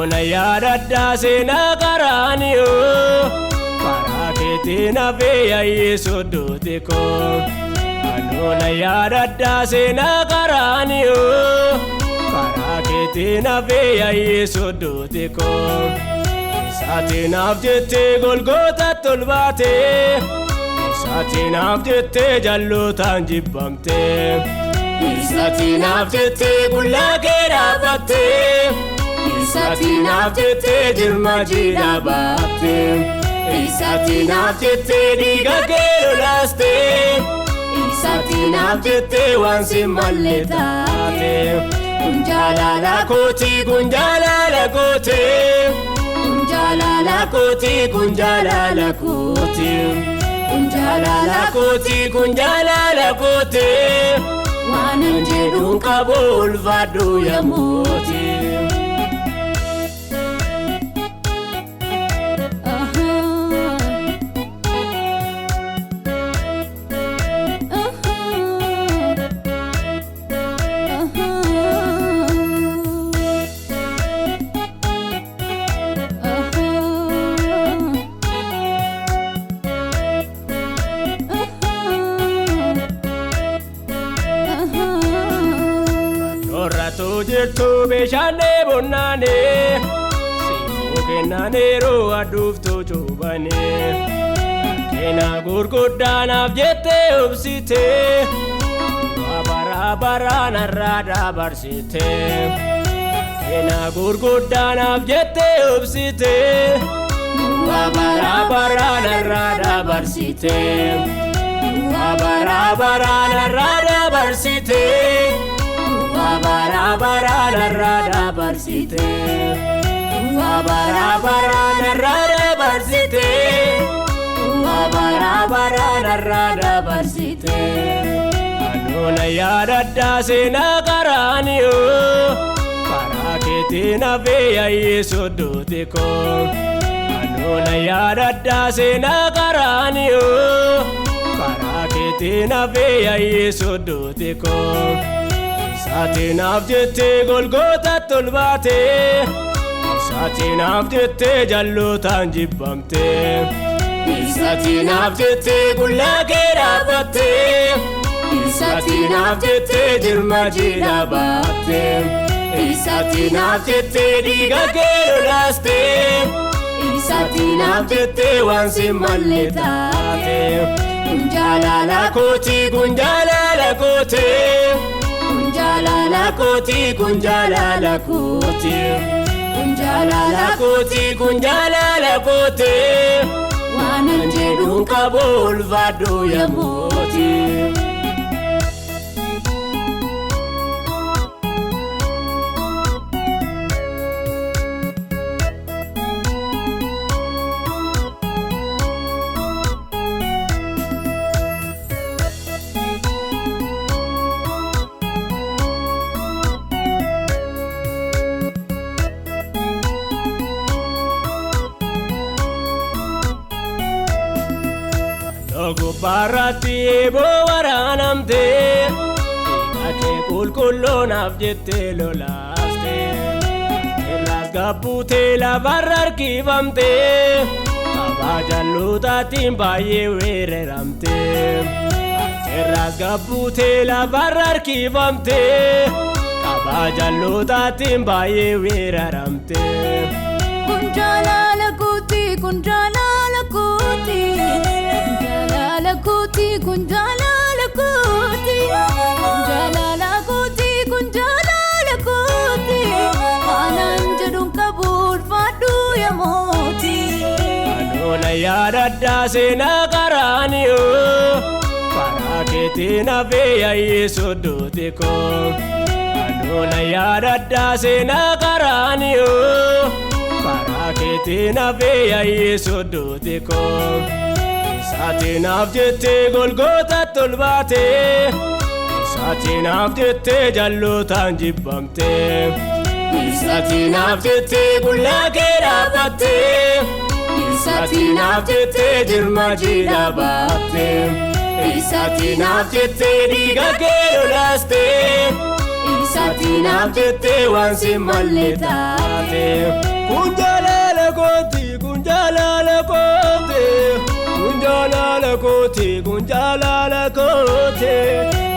Ona yaadadhaa seenaa qaraaniyyoo karaa keetiin hafee Yesuus duuti koo. Ona yaadadhaa seenaa qaraaniyyoo karaa keetiin hafee Yesuus duuti koo. Isaatiin haaf jettee Golgootatti ol baatee, isaatiin haaf jettee jal'ootaan jibbamtee, isaatiin haaf jettee qullaa kee dhaabbattee, isaatiin haaf jettee jirma jiidhaa baattee, isaatiin haaf jettee dhiiga kee lolaastee, isaatiin haaf jettee waan si malee taatee. Kun jaalala kooti, kun jaalala kooti, kun jaalala kooti, kun jaalala kooti, kun jaalala kooti, kun jaalala kooti. Waan hin jedhuun qabu ulfaadhu yaa mootii. Orraatu jirtu beeshaanee bonnaanee, siifuu kennaaneeroo aduuftuu cuubanee. Keena gurguddaanaaf jettee obsitee, waa bara baraan irraa dabarsitee. Keena gurguddaanaaf jettee obsitee, waa bara baraan irraa dabarsitee. Waa bara baraan irraa dabarsitee. Bara bara narada barsite, bara bara narada barsite, bara bara narada barsite. Anona yaadadhaa seenaa qaraaniyyoo karaa keetiin hafee Yesuus duuti koo. Anona yaadadhaa seenaa qaraaniyyoo karaa keetiin hafee Yesuus duuti koo. Isaatiin haaf jettee Golgootatti ol baatee, isaatiin haaf jettee jal'ootaan jibbamtee, isaatiin haaf jettee qullaa kee dhaabbattee, isaatiin haaf jettee jirma jiidhaa baattee, isaatiin haaf jettee dhiiga kee lolaastee, isaatiin haaf jettee waan si malee taatee. Kun jaalala kooti, kun jaalala kooti, kun jaalala kooti, kun jaalala kooti, kun jaalala kooti, kun jaalala kooti. Waan hin jedhuun qabu ulfaadhu yaa mootii. Gubbaarratti eeboo waraanamtee, dhiiga kee qulqulluunaaf jettee lolaaftee, irraas gabbuutee lafarra harkifamtee, kabaa jal'ootaatiin baay'ee weeraramtee. Irraas gabbuutee lafarra harkifamtee, kabaa jal'ootaatiin baay'ee weeraramtee. Kun jaalala kooti, kun jaalala kooti, kun jaalala kooti, kun jaalala kooti, kun jaalala kooti. Aanaan jedhuun qabu ulfaadhu yaa mootii. Anona yaadadhaa seenaa qaraaniyyoo karaa keetiin hafee Yesuus duuti koo. Anoona yaadadhaa seenaa qaraaniyoo karaa keetiin hafee Yesuus duuti koo isaatinaaf jettee Golgootatti ol baatee isaatinaaf jettee jallootaan jibbamtee isaatinaaf jettee qullaa kee dhaabbattee isaatinaaf jettee jirma jiidhaa baattee isaatinaaf jettee dhiiga kee lolaastee isaatinaaf jettee waan si malee taatee kun jaalala kooti kun jaalala kooti kun jaalala kooti kun jaalala kooti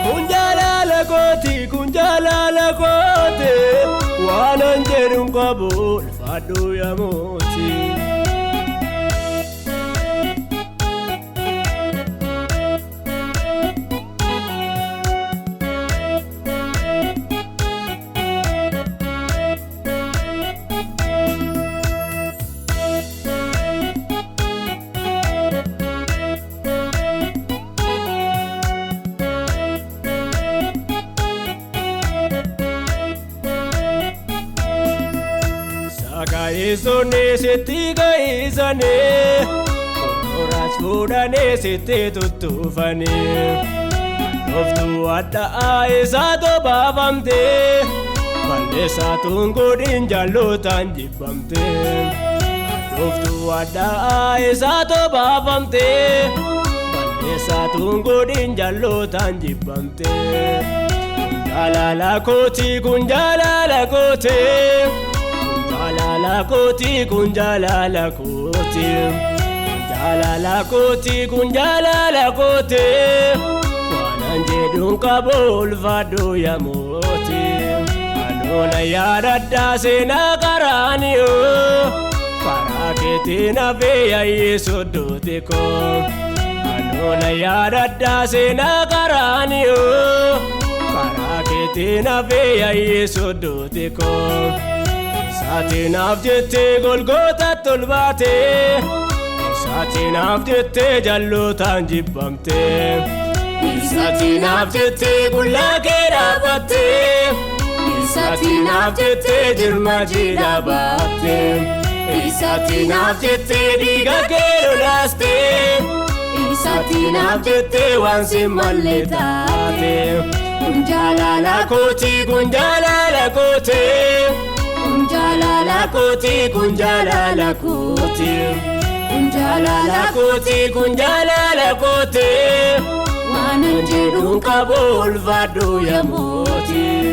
kun jaalala kooti kun jaalala kooti waanan jedhuun qabu ulfaadhu yaa mootii. Gaisone sitti gaisane Konoras fudhane sitti tuttufane Noftu adda isaatu baafamte Balleessaatuun godhin jallootaan jibbamte Noftu adda isaatu baafamte Balleessaatuun godhin jallootaan jibbamte Kun jaalala kooti kun jaalala kooti Jaalala kooti kun jaalala kooti jaalala kooti kun jaalala kooti waanan jedhuun qabu ulfaadhu yaa mootii. Anoona yaadadhaa seenaa qaraaniyoo karaa keetiin hafee Yesuus duuti koo Anoona yaadadhaa seenaa qaraaniyoo karaa keetiin hafee Yesuus duuti koo isaatinaaf jettee Golgootatti ol baatee isaatinaaf jettee jallootaan jibbamtee isaatinaaf jettee qullaa kee dhaabbattee isaatinaaf jettee jirma jiidhaa baattee isaatinaaf jettee dhiiga kee lolaastee isaatinaaf jettee waan si malee taatee kun jaalala kooti kun jaalala kooti kun jaalala kooti kun jaalala kooti kun jaalala kooti kun jaalala kooti waanan jedhuun qabu ulfaadhu yaa mootii.